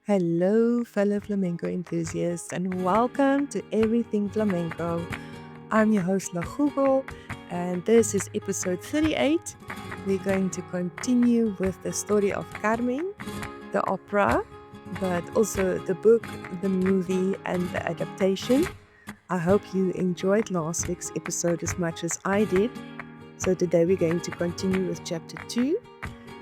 Hello, fellow flamenco enthusiasts, and welcome to Everything Flamenco. I'm your host, La Hugo, and this is episode 38. We're going to continue with the story of Carmen, the opera, but also the book, the movie, and the adaptation. I hope you enjoyed last week's episode as much as I did. So today we're going to continue with chapter 2.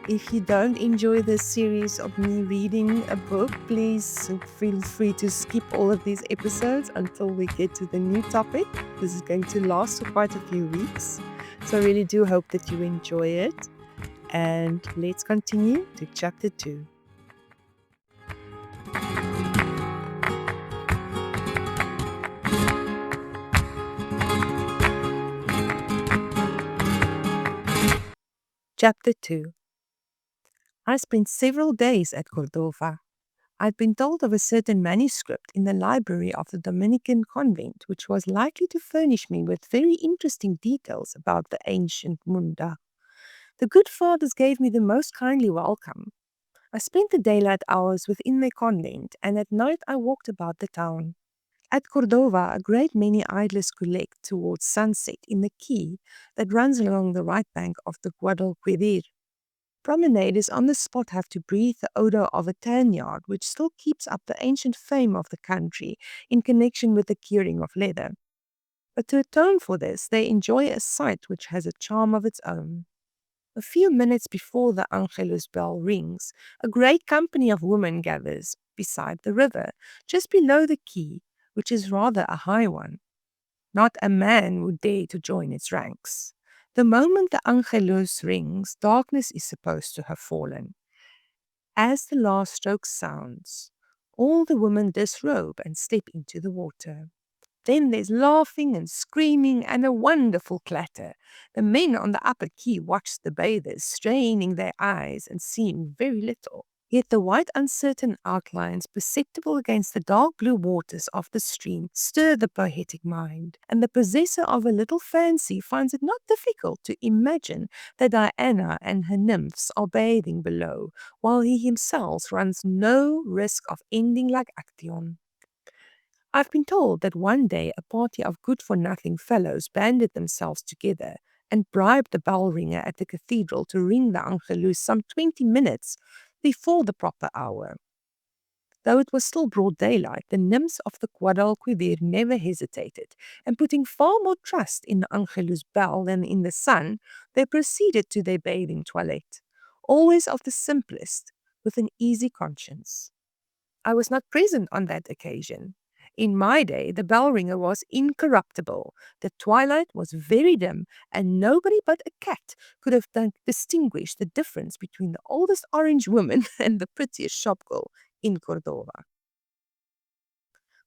If you don't enjoy this series of me reading a book, please feel free to skip all of these episodes until we get to the new topic. This is going to last for quite a few weeks. So I really do hope that you enjoy it. And let's continue to chapter 2. Chapter 2. I spent several days at Cordova. I'd been told of a certain manuscript in the library of the Dominican convent, which was likely to furnish me with very interesting details about the ancient Munda. The good fathers gave me the most kindly welcome. I spent the daylight hours within their convent, and at night I walked about the town. At Cordova, a great many idlers collect towards sunset in the quay that runs along the right bank of the Guadalquivir. Promenaders on the spot have to breathe the odor of a tan yard, which still keeps up the ancient fame of the country in connection with the curing of leather. But to atone for this, they enjoy a sight which has a charm of its own. A few minutes before the Angelus bell rings, a great company of women gathers beside the river, just below the quay, which is rather a high one. Not a man would dare to join its ranks. The moment the Angelus rings, darkness is supposed to have fallen. As the last stroke sounds, all the women disrobe and step into the water. Then there's laughing and screaming and a wonderful clatter. The men on the upper quay watch the bathers, straining their eyes and seeing very little. Yet the white uncertain outlines perceptible against the dark blue waters of the stream stir the poetic mind, and the possessor of a little fancy finds it not difficult to imagine that Diana and her nymphs are bathing below, while he himself runs no risk of ending like Actaeon. I've been told that one day a party of good-for-nothing fellows banded themselves together and bribed the bell ringer at the cathedral to ring the Angelus some 20 minutes before the proper hour. Though it was still broad daylight, the nymphs of the Guadalquivir never hesitated, and putting far more trust in the Angelus bell than in the sun, they proceeded to their bathing toilette, always of the simplest, with an easy conscience. I was not present on that occasion. In my day, the bell ringer was incorruptible. The twilight was very dim, and nobody but a cat could have distinguished the difference between the oldest orange woman and the prettiest shopgirl in Cordova.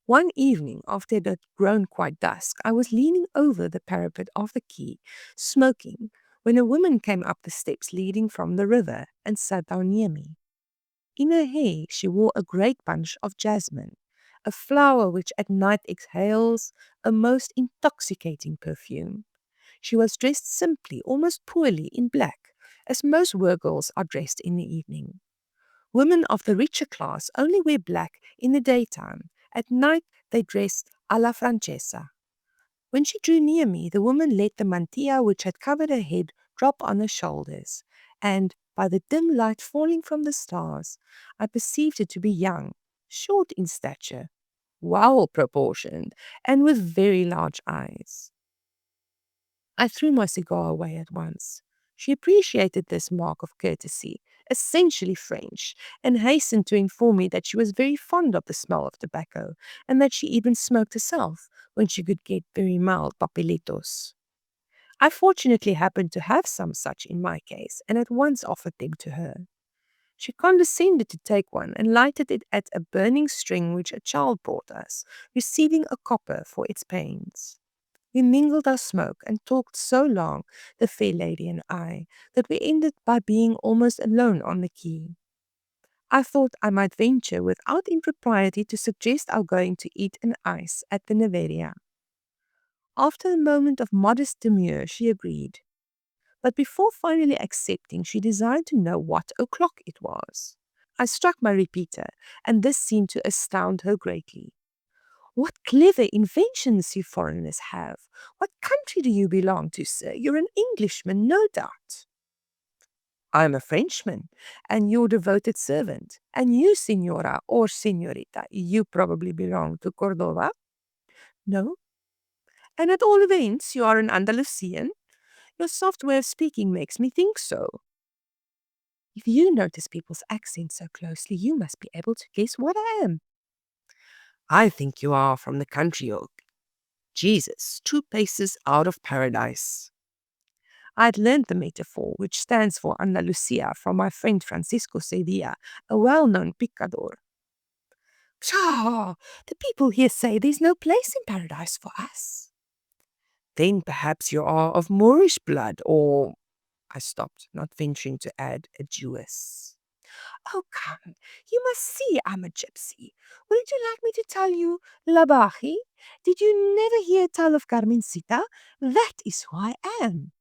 One evening, after it had grown quite dusk, I was leaning over the parapet of the quay, smoking, when a woman came up the steps leading from the river and sat down near me. In her hair she wore a great bunch of jasmine, a flower which at night exhales a most intoxicating perfume. She was dressed simply, almost poorly, in black, as most workgirls are dressed in the evening. Women of the richer class only wear black in the daytime. At night they dress a la francesa. When she drew near me, the woman let the mantilla which had covered her head drop on her shoulders, and, by the dim light falling from the stars, I perceived her to be young, short in stature, well proportioned, and with very large eyes. I threw my cigar away at once. She appreciated this mark of courtesy, essentially French, and hastened to inform me that she was very fond of the smell of tobacco, and that she even smoked herself when she could get very mild papelitos. I fortunately happened to have some such in my case, and at once offered them to her. She condescended to take one and lighted it at a burning string which a child brought us, receiving a copper for its pains. We mingled our smoke and talked so long, the fair lady and I, that we ended by being almost alone on the quay. I thought I might venture without impropriety to suggest our going to eat an ice at the Neveria. After a moment of modest demur, she agreed. But before finally accepting, she desired to know what o'clock it was. I struck my repeater, and this seemed to astound her greatly. What clever inventions you foreigners have. What country do you belong to, sir? You're an Englishman, no doubt. I'm a Frenchman, and your devoted servant. And you, Signora or Signorita, you probably belong to Cordova? No. And at all events, you are an Andalusian? Your soft way of speaking makes me think so. If you notice people's accents so closely, you must be able to guess what I am. I think you are from the country of Jesus, 2 paces out of paradise. I had learned the metaphor, which stands for Andalusia, from my friend Francisco Sevilla, a well-known picador. Pshaw! The people here say there's no place in paradise for us. Then perhaps you are of Moorish blood, or... I stopped, not venturing to add a Jewess. Oh, come, you must see I'm a gypsy. Wouldn't you like me to tell you Labaji? Did you never hear tell of Carmencita? That is who I am.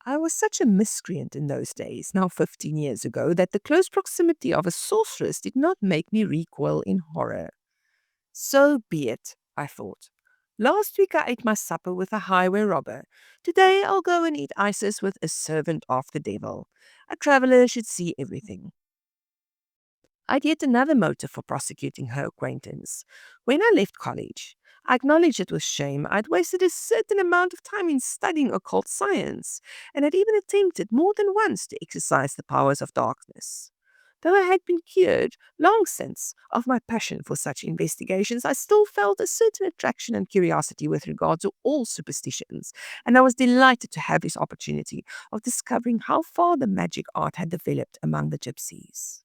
I was such a miscreant in those days, now 15 years ago, that the close proximity of a sorceress did not make me recoil in horror. So be it, I thought. Last week I ate my supper with a highway robber. Today I'll go and eat ices with a servant of the devil. A traveller should see everything. I'd yet another motive for prosecuting her acquaintance. When I left college, I acknowledged it with shame. I'd wasted a certain amount of time in studying occult science, and had even attempted more than once to exercise the powers of darkness. Though I had been cured, long since, of my passion for such investigations, I still felt a certain attraction and curiosity with regard to all superstitions, and I was delighted to have this opportunity of discovering how far the magic art had developed among the gypsies.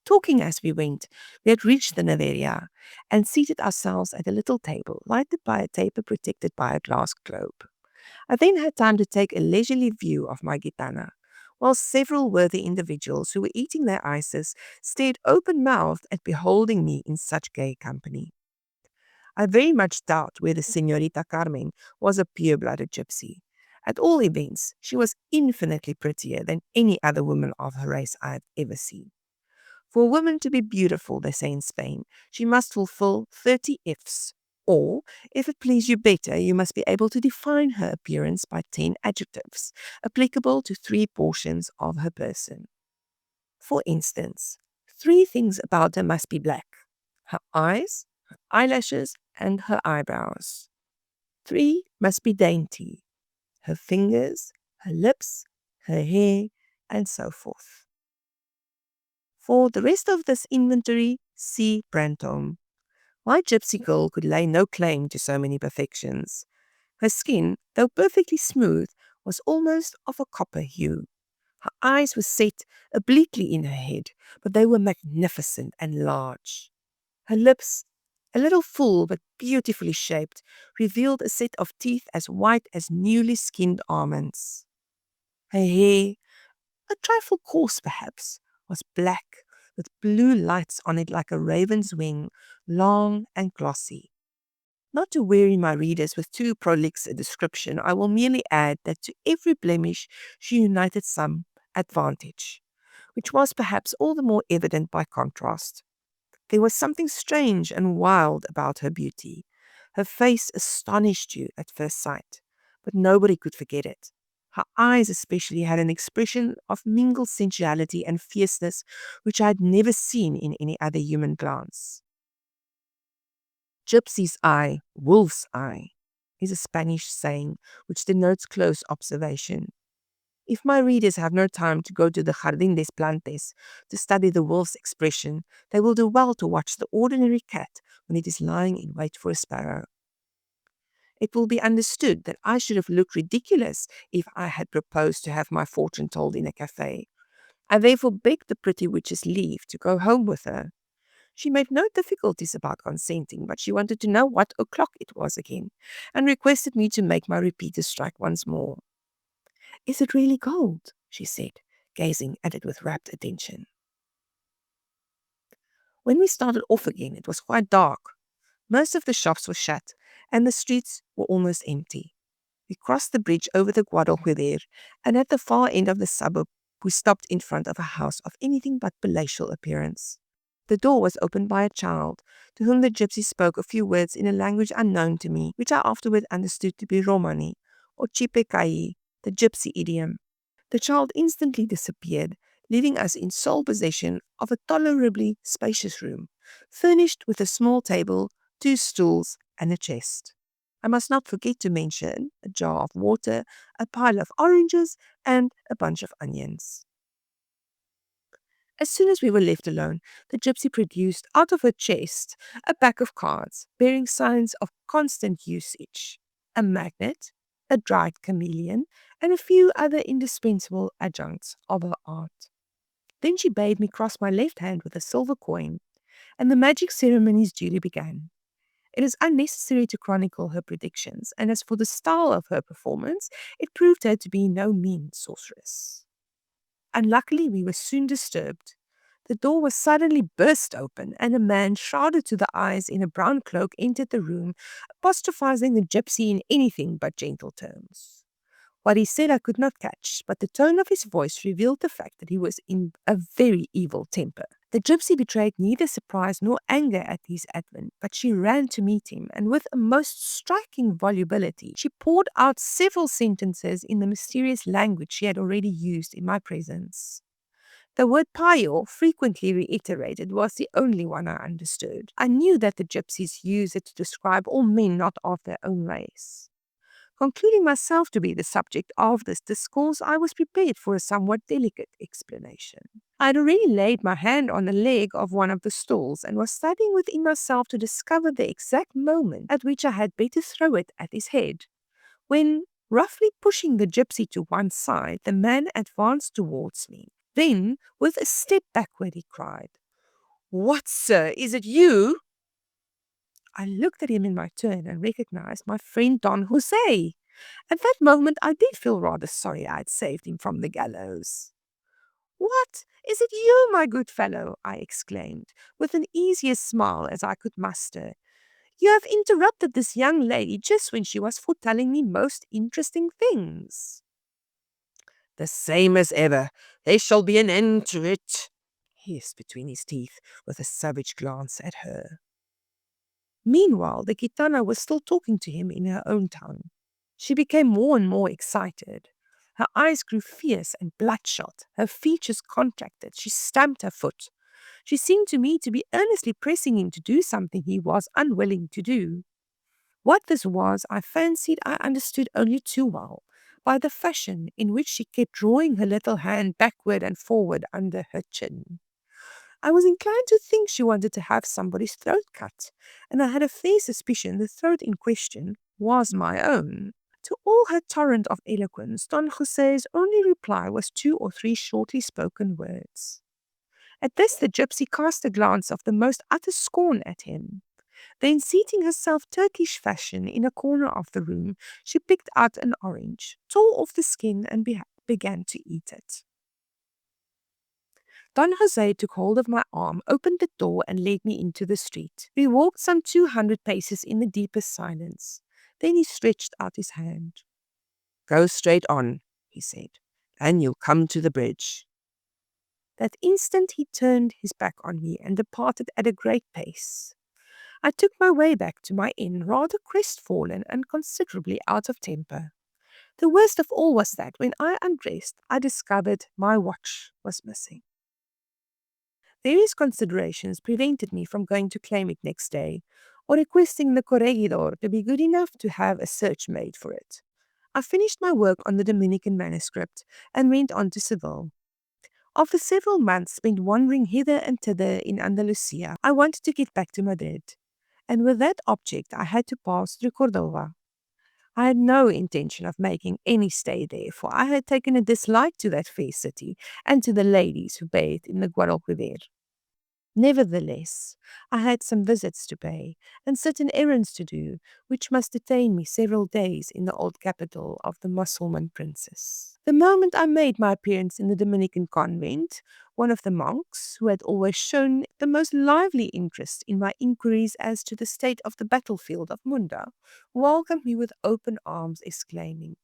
Talking as we went, we had reached the novella and seated ourselves at a little table, lighted by a taper protected by a glass globe. I then had time to take a leisurely view of my gitana, while several worthy individuals who were eating their ices stared open-mouthed at beholding me in such gay company. I very much doubt whether Señorita Carmen was a pure-blooded gypsy. At all events, she was infinitely prettier than any other woman of her race I had ever seen. For a woman to be beautiful, they say in Spain, she must fulfill 30 ifs. Or, if it please you better, you must be able to define her appearance by 10 adjectives, applicable to 3 portions of her person. For instance, 3 things about her must be black: her eyes, her eyelashes, and her eyebrows. 3 must be dainty: her fingers, her lips, her hair, and so forth. For the rest of this inventory, see Brantome. My gypsy girl could lay no claim to so many perfections. Her skin, though perfectly smooth, was almost of a copper hue. Her eyes were set obliquely in her head, but they were magnificent and large. Her lips, a little full but beautifully shaped, revealed a set of teeth as white as newly skinned almonds. Her hair, a trifle coarse perhaps, was black, with blue lights on it like a raven's wing, long and glossy. Not to weary my readers with too prolix a description, I will merely add that to every blemish she united some advantage, which was perhaps all the more evident by contrast. There was something strange and wild about her beauty. Her face astonished you at first sight, but nobody could forget it. Her eyes especially had an expression of mingled sensuality and fierceness which I had never seen in any other human glance. Gypsy's eye, wolf's eye, is a Spanish saying which denotes close observation. If my readers have no time to go to the Jardín des Plantes to study the wolf's expression, they will do well to watch the ordinary cat when it is lying in wait for a sparrow. It will be understood that I should have looked ridiculous if I had proposed to have my fortune told in a cafe. I therefore begged the pretty witch's leave to go home with her. She made no difficulties about consenting, but she wanted to know what o'clock it was again, and requested me to make my repeater strike once more. Is it really gold? She said, gazing at it with rapt attention. When we started off again, it was quite dark. Most of the shops were shut, and the streets were almost empty. We crossed the bridge over the Guadalquivir, and at the far end of the suburb We stopped in front of a house of anything but palatial appearance. The door was opened by a child, to whom the gypsy spoke a few words in a language unknown to me, which I afterward understood to be Romani, or Chipekai, the gypsy idiom. The child instantly disappeared, leaving us in sole possession of a tolerably spacious room, furnished with a small table, two stools, and a chest. I must not forget to mention a jar of water, a pile of oranges, and a bunch of onions. As soon as we were left alone, the gypsy produced out of her chest a pack of cards bearing signs of constant usage, a magnet, a dried chameleon, and a few other indispensable adjuncts of her art. Then she bade me cross my left hand with a silver coin, and the magic ceremonies duly began. It is unnecessary to chronicle her predictions, and as for the style of her performance, it proved her to be no mean sorceress. Unluckily, we were soon disturbed. The door was suddenly burst open, and a man shrouded to the eyes in a brown cloak entered the room, apostrophizing the gypsy in anything but gentle terms. What he said I could not catch, but the tone of his voice revealed the fact that he was in a very evil temper. The gypsy betrayed neither surprise nor anger at his advent, but she ran to meet him, and with a most striking volubility, she poured out several sentences in the mysterious language she had already used in my presence. The word payo, frequently reiterated, was the only one I understood. I knew that the gypsies use it to describe all men not of their own race. Concluding myself to be the subject of this discourse, I was prepared for a somewhat delicate explanation. I had already laid my hand on the leg of one of the stools and was studying within myself to discover the exact moment at which I had better throw it at his head, when, roughly pushing the gypsy to one side, the man advanced towards me. Then, with a step backward, he cried, "What, sir, is it you?" I looked at him in my turn and recognized my friend Don Jose. At that moment, I did feel rather sorry I had saved him from the gallows. "What, is it you, my good fellow?" I exclaimed, with an easier smile as I could muster. "You have interrupted this young lady just when she was foretelling me most interesting things." "The same as ever. There shall be an end to it," he hissed between his teeth, with a savage glance at her. Meanwhile, the gitana was still talking to him in her own tongue. She became more and more excited. Her eyes grew fierce and bloodshot. Her features contracted. She stamped her foot. She seemed to me to be earnestly pressing him to do something he was unwilling to do. What this was, I fancied I understood only too well, by the fashion in which she kept drawing her little hand backward and forward under her chin. I was inclined to think she wanted to have somebody's throat cut, and I had a fair suspicion the throat in question was my own. To all her torrent of eloquence, Don Jose's only reply was two or three shortly spoken words. At this the gypsy cast a glance of the most utter scorn at him. Then, seating herself Turkish fashion in a corner of the room, she picked out an orange, tore off the skin, and began to eat it. Don Jose took hold of my arm, opened the door, and led me into the street. We walked some 200 paces in the deepest silence. Then he stretched out his hand. "Go straight on," he said, "and you'll come to the bridge." That instant he turned his back on me and departed at a great pace. I took my way back to my inn, rather crestfallen and considerably out of temper. The worst of all was that when I undressed, I discovered my watch was missing. Various considerations prevented me from going to claim it next day, or requesting the corregidor to be good enough to have a search made for it. I finished my work on the Dominican manuscript and went on to Seville. After several months spent wandering hither and thither in Andalusia, I wanted to get back to Madrid, and with that object I had to pass through Cordova. I had no intention of making any stay there, for I had taken a dislike to that fair city and to the ladies who bathed in the Guadalquivir. Nevertheless, I had some visits to pay and certain errands to do, which must detain me several days in the old capital of the Mussulman princes. The moment I made my appearance in the Dominican convent, one of the monks, who had always shown the most lively interest in my inquiries as to the state of the battlefield of Munda, welcomed me with open arms, exclaiming,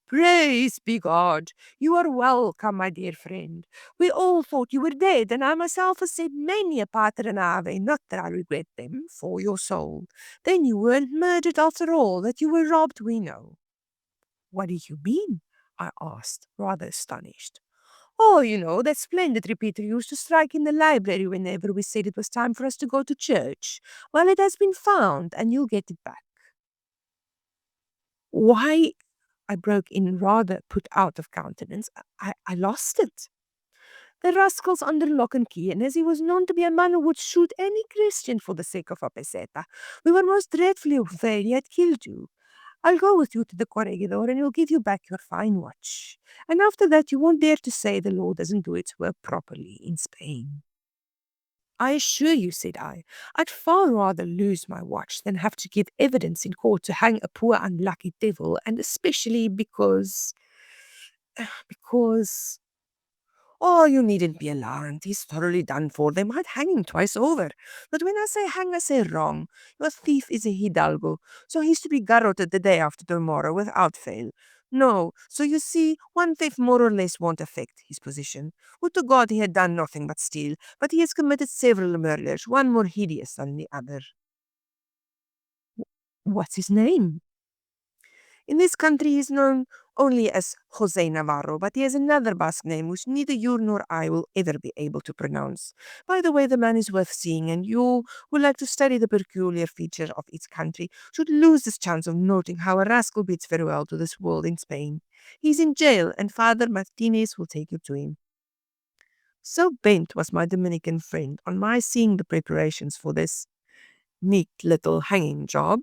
Praise be God. You are welcome, my dear friend. We all thought you were dead, and I myself have said many a Pater and Ave, not that I regret them, for your soul. Then you weren't murdered after all, that you were robbed, we know. What do you mean? I asked, rather astonished. Oh, that splendid repeater you used to strike in the library whenever we said it was time for us to go to church. Well, it has been found, and you'll get it back. Why? I broke in, rather put out of countenance. I lost it. The rascal's under lock and key, and as he was known to be a man who would shoot any Christian for the sake of a peseta, we were most dreadfully afraid he had killed you. I'll go with you to the corregidor, and he'll give you back your fine watch. And after that, you won't dare to say the law doesn't do its work properly in Spain. I assure you, said I, I'd far rather lose my watch than have to give evidence in court to hang a poor unlucky devil, and especially because oh, you needn't be alarmed. He's thoroughly done for. They might hang him twice over. But when I say hang, I say wrong. Your thief is a hidalgo, so he's to be garroted the day after tomorrow without fail. No, so you see, one theft more or less won't affect his position. Would to God he had done nothing but steal, but he has committed several murders, one more hideous than the other. What's his name? In this country, he is known only as Jose Navarro, but he has another Basque name which neither you nor I will ever be able to pronounce. By the way, the man is worth seeing, and you, who like to study the peculiar features of each country, should lose this chance of noting how a rascal bids farewell to this world in Spain. He's in jail, and Father Martinez will take you to him. So bent was my Dominican friend on my seeing the preparations for this neat little hanging job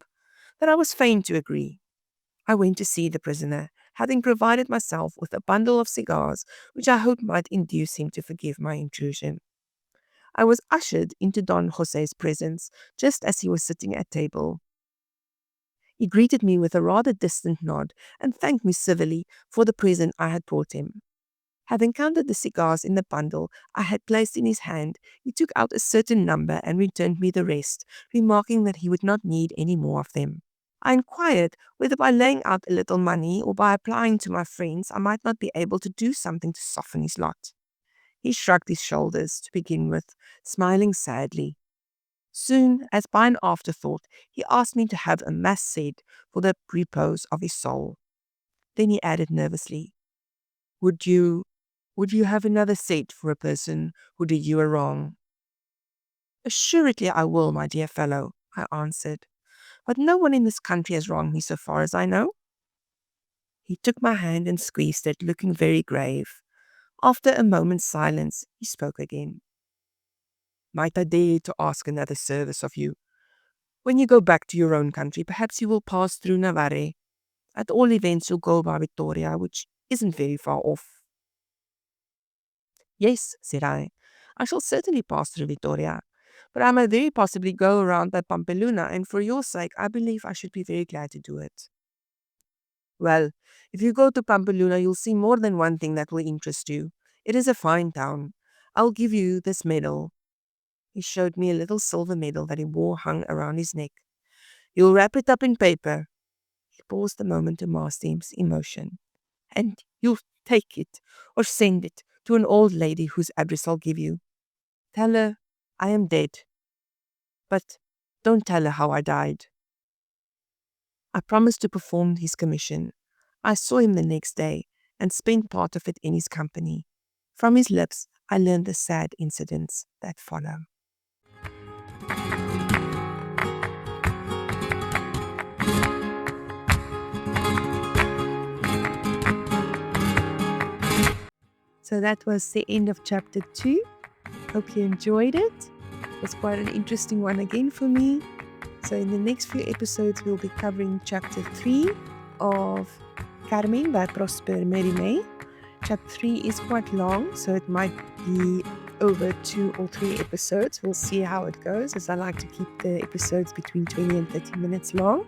that I was fain to agree. I went to see the prisoner, having provided myself with a bundle of cigars, which I hoped might induce him to forgive my intrusion. I was ushered into Don Jose's presence just as he was sitting at table. He greeted me with a rather distant nod and thanked me civilly for the present I had brought him. Having counted the cigars in the bundle I had placed in his hand, he took out a certain number and returned me the rest, remarking that he would not need any more of them. I inquired whether by laying out a little money or by applying to my friends I might not be able to do something to soften his lot. He shrugged his shoulders to begin with, smiling sadly. Soon, as by an afterthought, he asked me to have a mass said for the repose of his soul. Then he added nervously, Would you have another said for a person who did you a wrong? Assuredly I will, my dear fellow, I answered. But no one in this country has wronged me so far as I know. He took my hand and squeezed it, looking very grave. After a moment's silence, he spoke again. Might I dare to ask another service of you? When you go back to your own country, perhaps you will pass through Navarre. At all events, you'll go by Vitoria, which isn't very far off. Yes, said I shall certainly pass through Vitoria, but I may very possibly go around by Pampeluna, and for your sake, I believe I should be very glad to do it. Well, if you go to Pampeluna, you'll see more than one thing that will interest you. It is a fine town. I'll give you this medal. He showed me a little silver medal that he wore hung around his neck. You'll wrap it up in paper. He paused a moment to master his emotion. And you'll take it or send it to an old lady whose address I'll give you. Tell her I am dead. But don't tell her how I died. I promised to perform his commission. I saw him the next day and spent part of it in his company. From his lips, I learned the sad incidents that follow. So that was the end of chapter 2. Hope you enjoyed it. It was quite an interesting one again for me. So in the next few episodes, we'll be covering chapter 3 of Carmen by Prosper Mérimée. Chapter 3 is quite long, so it might be over 2 or 3 episodes. We'll see how it goes, as I like to keep the episodes between 20 and 30 minutes long.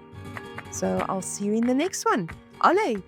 So I'll see you in the next one. Ole!